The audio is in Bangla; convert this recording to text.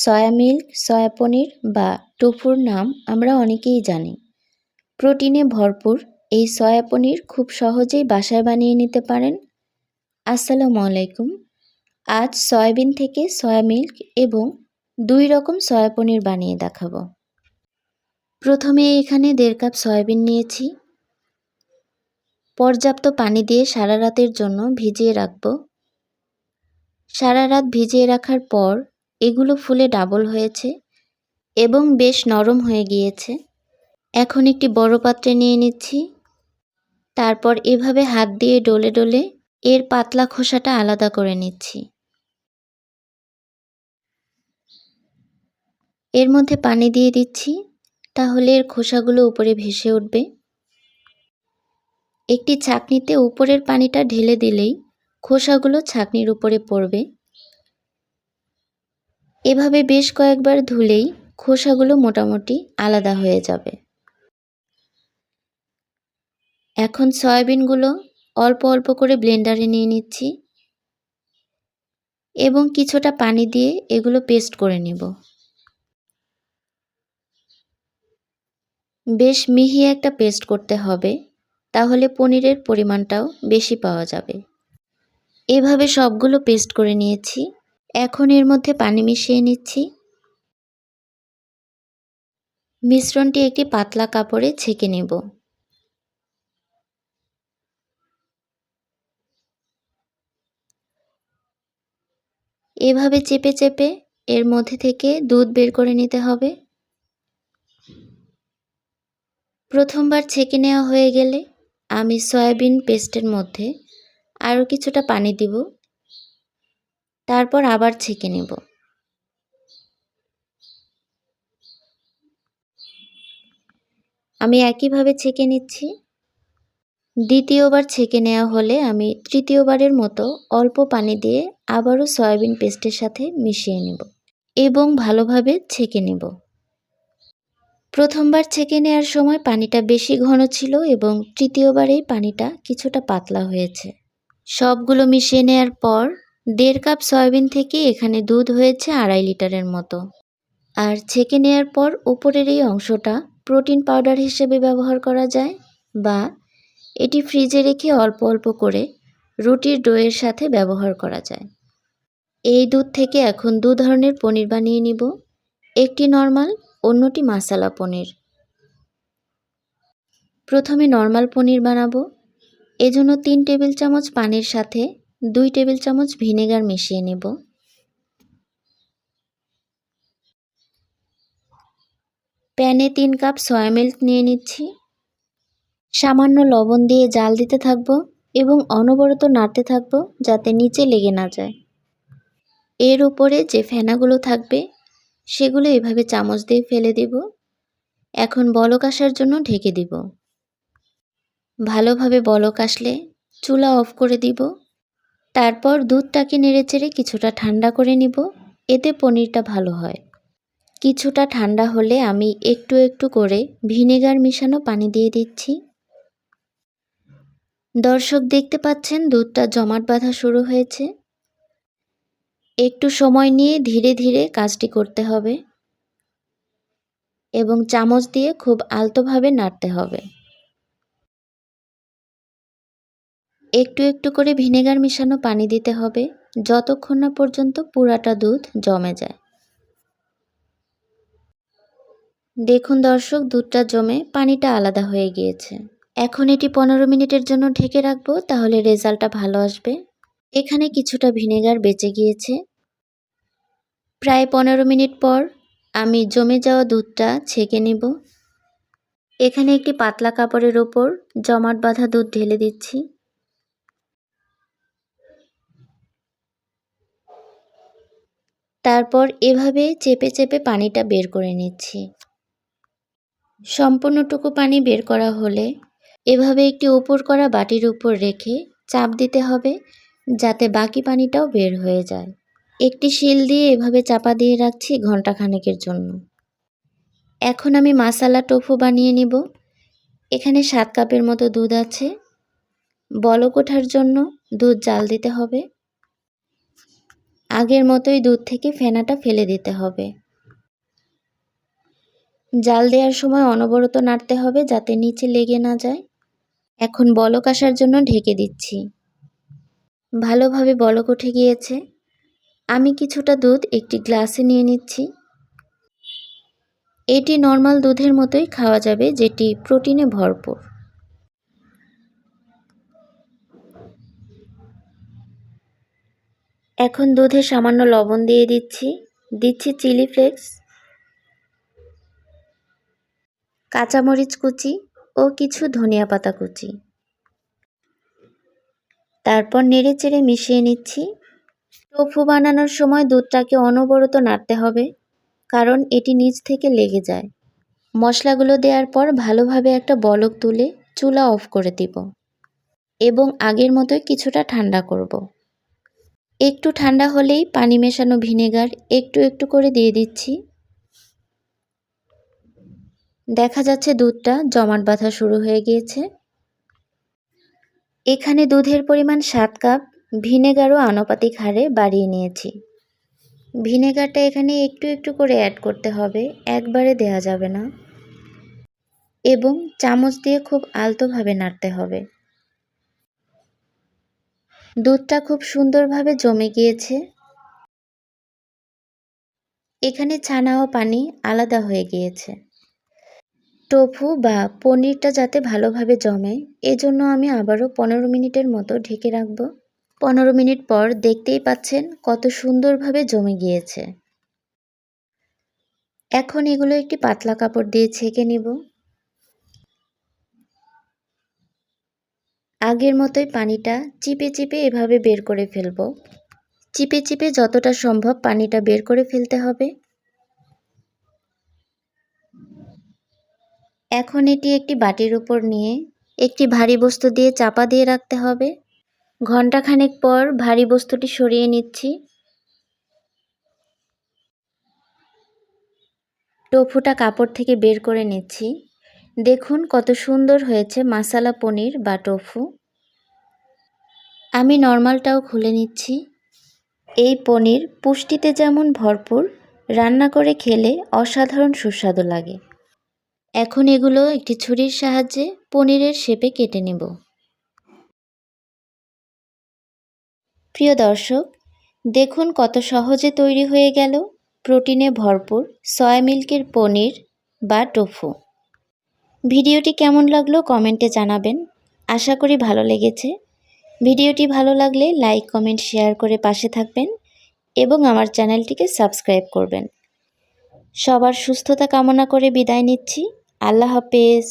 সয়া মিল্ক, সয়া পনির বা টোফুর নাম আমরা অনেকেই জানি। প্রোটিনে ভরপুর এই সয়া পনির খুব সহজেই বাসায় বানিয়ে নিতে পারেন। আসসালামু আলাইকুম। আজ সয়াবিন থেকে সয়া মিল্ক এবং 2 রকম সয়া পনির বানিয়ে দেখাবো। প্রথমে এখানে 1.5 কাপ সয়াবিন নিয়েছি। পর্যাপ্ত পানি দিয়ে সারা রাতের জন্য ভিজিয়ে রাখবো। সারা রাত ভিজিয়ে রাখার পর এগুলো ফুলে ডাবল হয়েছে এবং বেশ নরম হয়ে গিয়েছে। এখন একটি বড় পাত্রে নিয়ে নিচ্ছি। তারপর এভাবে হাত দিয়ে ডলে ডলে এর পাতলা খোসাটা আলাদা করে নিচ্ছি। এর মধ্যে পানি দিয়ে দিচ্ছি, তাহলে এর খোসাগুলো উপরে ভেসে উঠবে। একটি ছাঁকনিতে উপরের পানিটা ঢেলে দিলেই খোসাগুলো ছাঁকনির উপরে পড়বে। এভাবে বেশ কয়েকবার ধুলেই খোসাগুলো মোটামুটি আলাদা হয়ে যাবে। এখন সয়াবিনগুলো অল্প অল্প করে ব্লেন্ডারে নিয়ে নিচ্ছি এবং কিছুটা পানি দিয়ে এগুলো পেস্ট করে নেব। বেশ মিহি একটা পেস্ট করতে হবে, তাহলে পনিরের পরিমাণটাও বেশি পাওয়া যাবে। এভাবে সবগুলো পেস্ট করে নিয়েছি। এখন এর মধ্যে পানি মিশিয়ে নিচ্ছি। মিশ্রণটি একটি পাতলা কাপড়ে ছেঁকে নেব। এভাবে চেপে চেপে এর মধ্যে থেকে দুধ বের করে নিতে হবে। প্রথমবার ছেঁকে নেওয়া হয়ে গেলে আমি সয়াবিন পেস্টের মধ্যে আরও কিছুটা পানি দিব, তারপর আবার ছেঁকে নেব। আমি একইভাবে ছেঁকে নিচ্ছি। দ্বিতীয়বার ছেঁকে নেওয়া হলে আমি তৃতীয়বারের মতো অল্প পানি দিয়ে আবারও সয়াবিন পেস্টের সাথে মিশিয়ে নেব এবং ভালোভাবে ছেঁকে নেব। প্রথমবার ছেঁকে নেওয়ার সময় পানিটা বেশি ঘন ছিল এবং তৃতীয়বারেই পানিটা কিছুটা পাতলা হয়েছে। সবগুলো মিশিয়ে নেওয়ার পর 1.5 কাপ সয়াবিন থেকে এখানে দুধ হয়েছে 2.5 লিটারের মতো। আর ছেঁকে নেওয়ার পর উপরের এই অংশটা প্রোটিন পাউডার হিসেবে ব্যবহার করা যায়, বা এটি ফ্রিজে রেখে অল্প অল্প করে রুটির ডোয়ের সাথে ব্যবহার করা যায়। এই দুধ থেকে এখন 2 ধরনের পনির বানিয়ে নিব। একটি নর্মাল, অন্যটি মাসালা পনির। প্রথমে নর্মাল পনির বানাবো। এজন্য 3 টেবিল চামচ পানির সাথে 2 টেবিল চামচ ভিনেগার মিশিয়ে নেব। প্যানে 3 কাপ সয়া মিল্ক নিয়ে নিচ্ছি। সামান্য লবণ দিয়ে জাল দিতে থাকবো এবং অনবরত নাড়তে থাকবো যাতে নিচে লেগে না যায়। এর উপরে যে ফেনাগুলো থাকবে সেগুলো এভাবে চামচ দিয়ে ফেলে দিব। এখন বলক আসার জন্য ঢেকে দিব। ভালোভাবে বলক আসলে চুলা অফ করে দিব। তারপর দুধটাকে নেড়েচেড়ে কিছুটা ঠান্ডা করে নিব, এতে পনিরটা ভালো হয়। কিছুটা ঠান্ডা হলে আমি একটু একটু করে ভিনেগার মিশানো পানি দিয়ে দিচ্ছি। দর্শক দেখতে পাচ্ছেন দুধটা জমাট বাঁধা শুরু হয়েছে। একটু সময় নিয়ে ধীরে ধীরে কাজটি করতে হবে এবং চামচ দিয়ে খুব আলতোভাবে নাড়তে হবে। একটু একটু করে ভিনেগার মিশানো পানি দিতে হবে যতক্ষণ না পর্যন্ত পুরাটা দুধ জমে যায়। দেখুন দর্শক, দুধটা জমে পানিটা আলাদা হয়ে গিয়েছে। এখন এটি 15 মিনিটের জন্য ঢেকে রাখবো, তাহলে রেজাল্টটা ভালো আসবে। এখানে কিছুটা ভিনেগার বেঁচে গিয়েছে। প্রায় 15 মিনিট পর আমি জমে যাওয়া দুধটা ছেঁকে নেব। এখানে একটি পাতলা কাপড়ের ওপর জমাট বাঁধা দুধ ঢেলে দিচ্ছি। তারপর এভাবে চেপে চেপে পানিটা বের করে নিচ্ছি। সম্পূর্ণটুকু পানি বের করা হলে এভাবে একটি উপর করা বাটির উপর রেখে চাপ দিতে হবে যাতে বাকি পানিটাও বের হয়ে যায়। একটি শিল দিয়ে এভাবে চাপা দিয়ে রাখছি ঘন্টাখানেকের জন্য। এখন আমি মাসালা টোফু বানিয়ে নিব। এখানে 7 কাপের মতো দুধ আছে। বলক ওঠার জন্য দুধ জাল দিতে হবে। আগের মতোই দুধ থেকে ফেনাটা ফেলে দিতে হবে। জাল দেওয়ার সময় অনবরত নাড়তে হবে যাতে নিচে লেগে না যায়। এখন বলক আসার জন্য ঢেকে দিচ্ছি। ভালোভাবে বলক উঠে গিয়েছে। আমি কিছুটা দুধ একটি গ্লাসে নিয়ে নিচ্ছি। এটি নর্মাল দুধের মতোই খাওয়া যাবে, যেটি প্রোটিনে ভরপুর। এখন দুধে সামান্য লবণ দিয়ে দিচ্ছি চিলি ফ্লেক্স, কাঁচামরিচ কুচি ও কিছু ধনিয়া পাতা কুচি। তারপর নেড়েচেড়ে মিশিয়ে নিচ্ছি। টোফু বানানোর সময় দুধটাকে অনবরত নাড়তে হবে, কারণ এটি নিচ থেকে লেগে যায়। মশলাগুলো দেওয়ার পর ভালোভাবে একটা বলক তুলে চুলা অফ করে দিব এবং আগের মতোই কিছুটা ঠান্ডা করব। একটু ঠান্ডা হলেই পানি মেশানো ভিনেগার একটু একটু করে দিয়ে দিচ্ছি। দেখা যাচ্ছে দুধটা জমাট বাঁধা শুরু হয়ে গিয়েছে। এখানে দুধের পরিমাণ 7 কাপ, ভিনেগারও আনুপাতিক হারে বাড়িয়ে নিয়েছি। ভিনেগারটা এখানে একটু একটু করে অ্যাড করতে হবে, একবারে দেয়া যাবে না, এবং চামচ দিয়ে খুব আলতোভাবে নাড়তে হবে। দুধটা খুব সুন্দরভাবে জমে গিয়েছে। এখানে ছানা ও পানি আলাদা হয়ে গিয়েছে। টোফু বা পনিরটা যাতে ভালোভাবে জমে, এজন্য আমি আবারও 15 মিনিটের মতো ঢেকে রাখব। 15 মিনিট পর দেখতেই পাচ্ছেন কত সুন্দরভাবে জমে গিয়েছে। এখন এগুলো একটি পাতলা কাপড় দিয়ে ছেঁকে নিব। আগের মতোই পানিটা চিপে চিপে এভাবে বের করে ফেলব। চিপে চিপে যতটা সম্ভব পানিটা বের করে ফেলতে হবে। এখন এটি একটি বাটির উপর নিয়ে একটি ভারী বস্তু দিয়ে চাপা দিয়ে রাখতে হবে। ঘণ্টাখানেক পর ভারী বস্তুটি সরিয়ে নিচ্ছি। টোফুটা কাপড় থেকে বের করে নিচ্ছি। দেখুন কত সুন্দর হয়েছে মাসালা পনির বা টোফু। আমি নর্মালটাও খুলে নিচ্ছি। এই পনির পুষ্টিতে যেমন ভরপুর, রান্না করে খেলে অসাধারণ সুস্বাদু লাগে। এখন এগুলো একটি ছুরির সাহায্যে পনিরের শেপে কেটে নেব। প্রিয় দর্শক, দেখুন কত সহজে তৈরি হয়ে গেল প্রোটিনে ভরপুর সয়া মিল্কের পনির বা টোফু। ভিডিওটি কেমন লাগলো কমেন্টে জানাবেন। আশা করি ভালো লেগেছে। ভিডিওটি ভালো লাগলে লাইক, কমেন্ট, শেয়ার করে পাশে থাকবেন এবং আমার চ্যানেলটিকে সাবস্ক্রাইব করবেন। সবার সুস্থতা কামনা করে বিদায় নিচ্ছি। আল্লাহ হাফেজ।